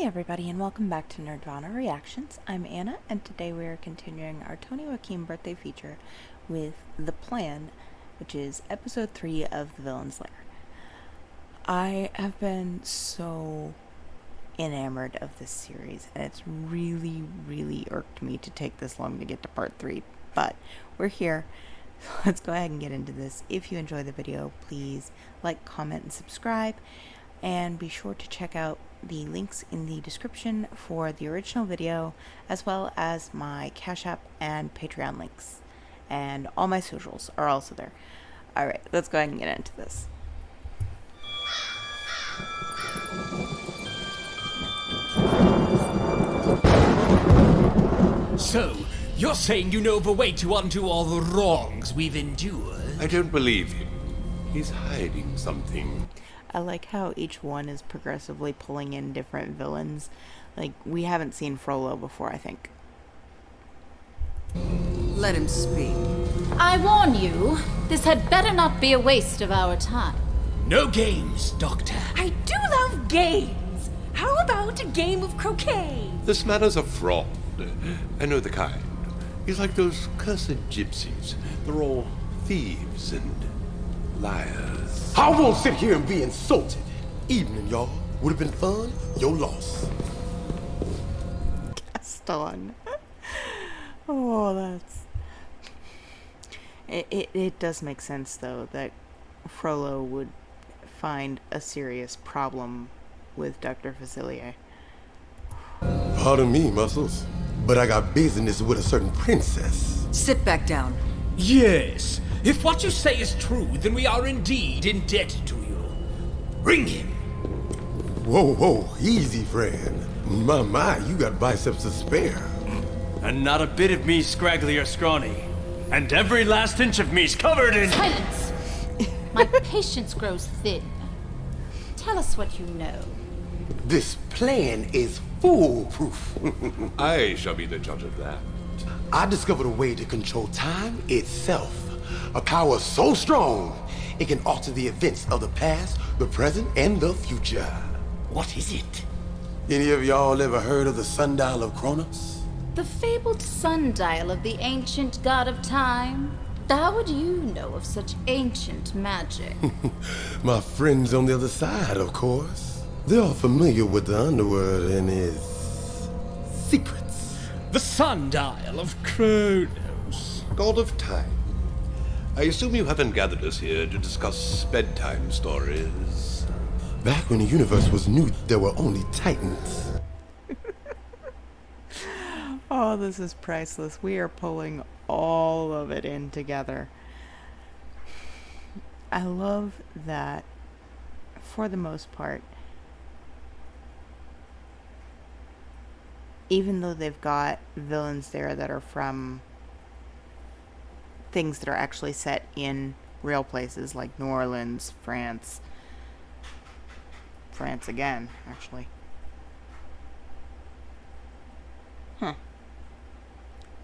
Hey everybody, and welcome back to Nerdvana Reactions. I'm Anna, and today we are continuing our Tony Wakim birthday feature with The Plan, which is episode 3 of The Villain's Lair. I have been so enamored of this series, and it's really irked me to take this long to get to part 3, but we're here. So let's go ahead and get into this. If you enjoy the video, please like, comment, and subscribe. And be sure to check out the links in the description for the original video, as well as my Cash App and Patreon links. And all my socials are also there. Alright, let's go ahead and get into this. So, you're saying you know of a way to undo all the wrongs we've endured? I don't believe him. He's hiding something. I like how each one is progressively pulling in different villains. Like, we haven't seen Frollo before, I think. Let him speak. I warn you, this had better not be a waste of our time. No games, Doctor. I do love games. How about a game of croquet? This man is a fraud. I know the kind. He's like those cursed gypsies. They're all thieves and liars. I won't sit here and be insulted. Evening, y'all. Would have been fun. Your loss. Gaston. Oh, that's... It does make sense, though, that Frollo would find a serious problem with Dr. Facilier. Pardon me, Muscles, but I got business with a certain princess. Sit back down. Yes. If what you say is true, then we are indeed indebted to you. Bring him. Whoa, easy, friend. My, you got biceps to spare. And not a bit of me's scraggly or scrawny. And every last inch of me's covered in... Silence! My patience grows thin. Tell us what you know. This plan is foolproof. I shall be the judge of that. I discovered a way to control time itself. A power so strong, it can alter the events of the past, the present, and the future. What is it? Any of y'all ever heard of the sundial of Kronos? The fabled sundial of the ancient god of time? How would you know of such ancient magic? My friends on the other side, of course. They're all familiar with the underworld and its secrets. The sundial of Kronos. God of time. I assume you haven't gathered us here to discuss bedtime stories. Back when the universe was new, there were only titans. Oh, this is priceless. We are pulling all of it in together. I love that, for the most part, even though they've got villains there that are from things that are actually set in real places like New Orleans, France again, actually. I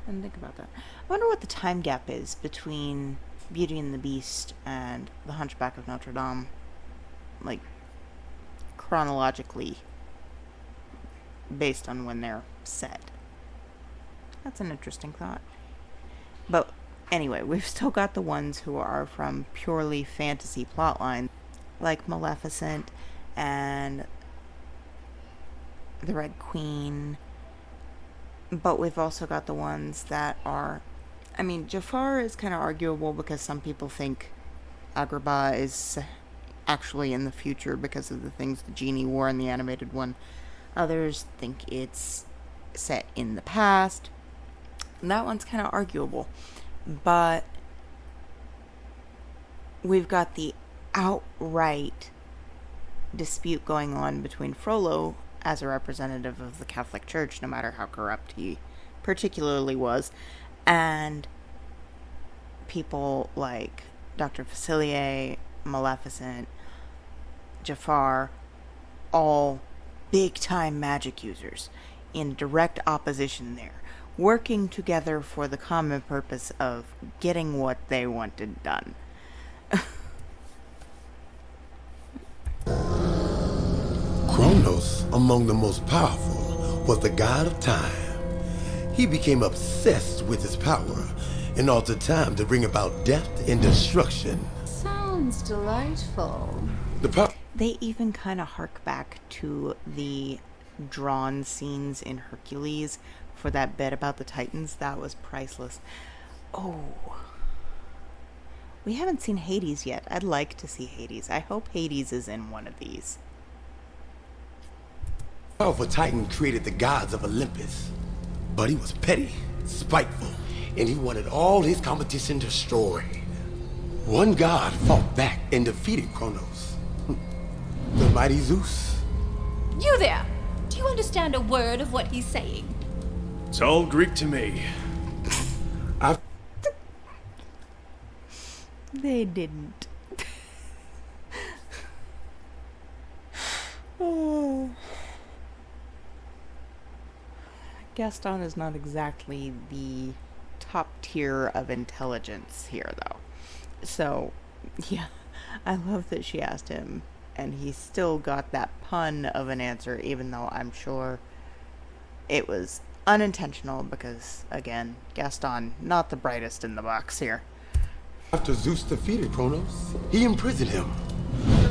didn't think about that. I wonder what the time gap is between Beauty and the Beast and The Hunchback of Notre Dame, like, chronologically, based on when they're set. That's an interesting thought. But anyway, we've still got the ones who are from purely fantasy plotlines, like Maleficent and the Red Queen. But we've also got the ones that are... I mean, Jafar is kind of arguable because some people think Agrabah is actually in the future because of the things the genie wore in the animated one. Others think it's set in the past. And that one's kind of arguable. But we've got the outright dispute going on between Frollo as a representative of the Catholic Church, no matter how corrupt he particularly was, and people like Dr. Facilier, Maleficent, Jafar, all big-time magic users in direct opposition there, working together for the common purpose of getting what they wanted done. Kronos Kronos, among the most powerful, was the god of time. He became obsessed with his power and altered time to bring about death and destruction. Sounds delightful. They even kind of hark back to the drawn scenes in Hercules for that bit about the Titans. That was priceless. Oh. We haven't seen Hades yet. I'd like to see Hades. I hope Hades is in one of these. Powerful Titan created the gods of Olympus, but he was petty, spiteful, and he wanted all his competition destroyed. One god fought back and defeated Kronos, the mighty Zeus. You there! Do you understand a word of what he's saying? It's all Greek to me. They didn't. Oh. Gaston is not exactly the top tier of intelligence here, though. So, yeah, I love that she asked him, and he still got that pun of an answer, even though I'm sure it was unintentional because, again, Gaston, not the brightest in the box here. After Zeus defeated Kronos, he imprisoned him.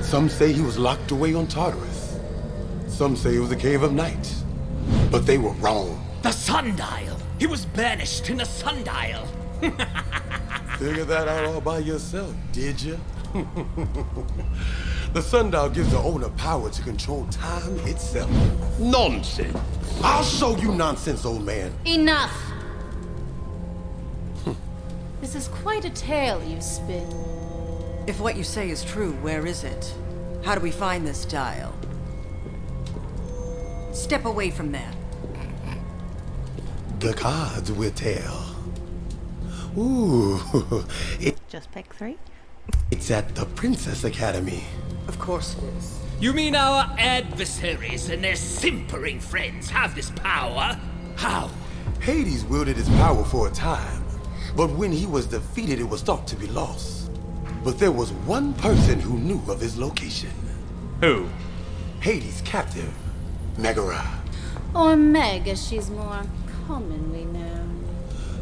Some say he was locked away on Tartarus. Some say it was a cave of night. But they were wrong. The sundial! He was banished in the sundial! Figure that out all by yourself, did you? The sundial gives the owner power to control time itself. Nonsense. I'll show you nonsense, old man. Enough! This is quite a tale you spin. If what you say is true, where is it? How do we find this dial? Step away from there. The gods will tell. Ooh, Just pick 3? it's at the Princess Academy. Of course it is. You mean our adversaries and their simpering friends have this power? How? Hades wielded his power for a time, but when he was defeated, it was thought to be lost. But there was one person who knew of his location. Who? Hades' captive, Megara. Or Meg, as she's more commonly known.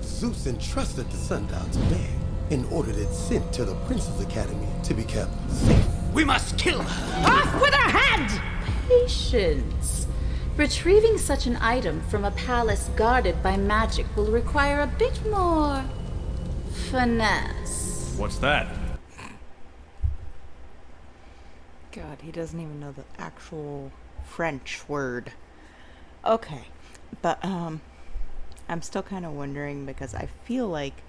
Zeus entrusted the sundial to Lair and ordered it sent to the Princess Academy to be kept safe. We must kill her! Off with her head! Patience. Retrieving such an item from a palace guarded by magic will require a bit more finesse. What's that? God, he doesn't even know the actual French word. Okay, but I'm still kind of wondering because I feel like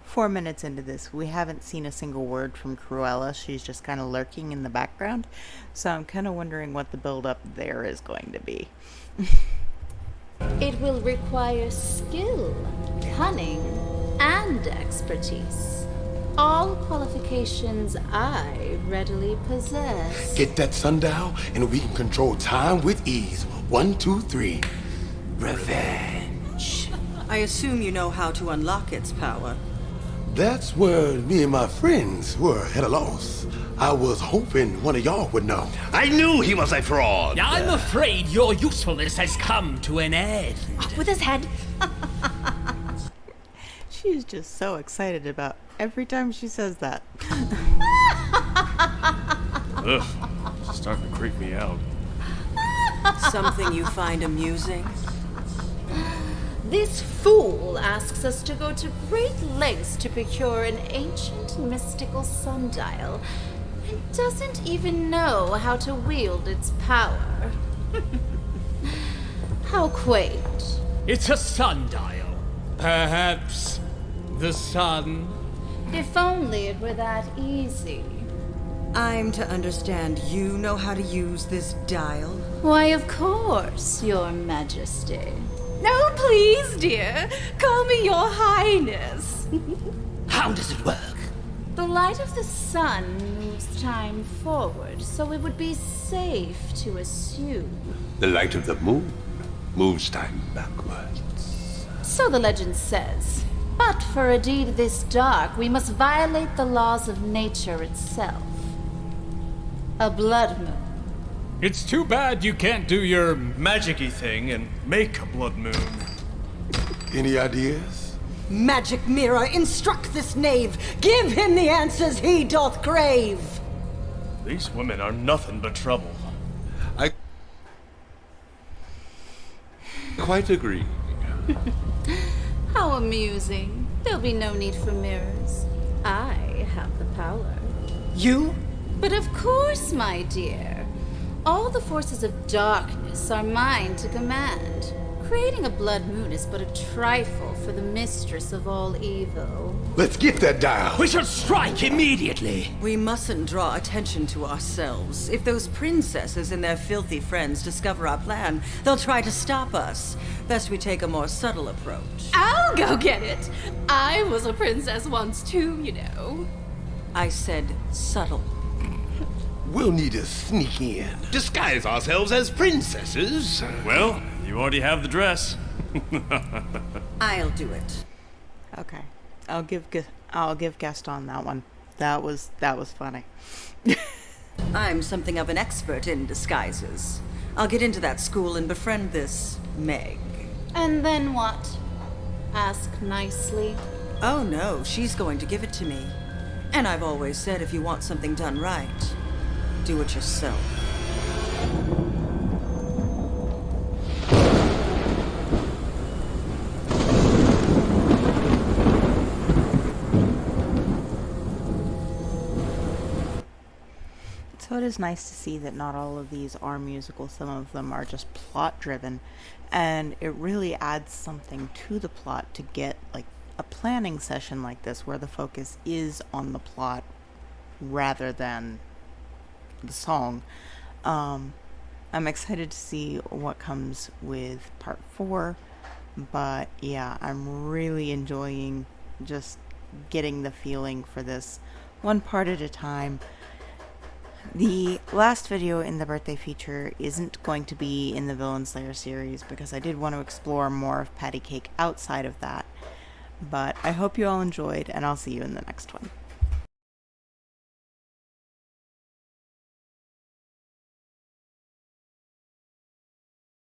4 minutes into this, we haven't seen a single word from Cruella. She's just kind of lurking in the background. So I'm kind of wondering what the build-up there is going to be. It will require skill, cunning, and expertise. All qualifications I readily possess. Get that sundial, and we can control time with ease. 1, 2, 3. Revenge. I assume you know how to unlock its power. That's where me and my friends were at a loss. I was hoping one of y'all would know. I knew he was a fraud. I'm afraid your usefulness has come to an end. Off with his head! She's just so excited about every time she says that. Ugh, it's starting to creep me out. Something you find amusing? This fool asks us to go to great lengths to procure an ancient mystical sundial and doesn't even know how to wield its power. How quaint. It's a sundial. Perhaps the sun. If only it were that easy. I'm to understand you know how to use this dial? Why, of course, Your Majesty. No, please, dear. Call me Your Highness. How does it work? The light of the sun moves time forward, so it would be safe to assume. The light of the moon moves time backwards. So the legend says. But for a deed this dark, we must violate the laws of nature itself. A blood moon. It's too bad you can't do your... magic-y thing and make a blood moon. Any ideas? Magic mirror, instruct this knave. Give him the answers he doth crave. These women are nothing but trouble. I quite agree. How amusing. There'll be no need for mirrors. I have the power. You? But of course, my dear. All the forces of darkness are mine to command. Creating a blood moon is but a trifle for the mistress of all evil. Let's get that dial. We should strike immediately! We mustn't draw attention to ourselves. If those princesses and their filthy friends discover our plan, they'll try to stop us. Best we take a more subtle approach. I'll go get it. I was a princess once too, you know. I said subtle. We'll need to sneak in. Disguise ourselves as princesses. Well, you already have the dress. I'll do it. Okay, I'll give Gaston that one. That was funny. I'm something of an expert in disguises. I'll get into that school and befriend this Meg. And then what? Ask nicely. Oh no, she's going to give it to me. And I've always said if you want something done right, do it yourself. So it is nice to see that not all of these are musical. Some of them are just plot driven, and it really adds something to the plot to get like a planning session like this where the focus is on the plot rather than the song. I'm excited to see what comes with part 4, but yeah, I'm really enjoying just getting the feeling for this one part at a time. The last video in the birthday feature isn't going to be in the Villains Lair series because I did want to explore more of Pattycake outside of that. But I hope you all enjoyed, and I'll see you in the next one.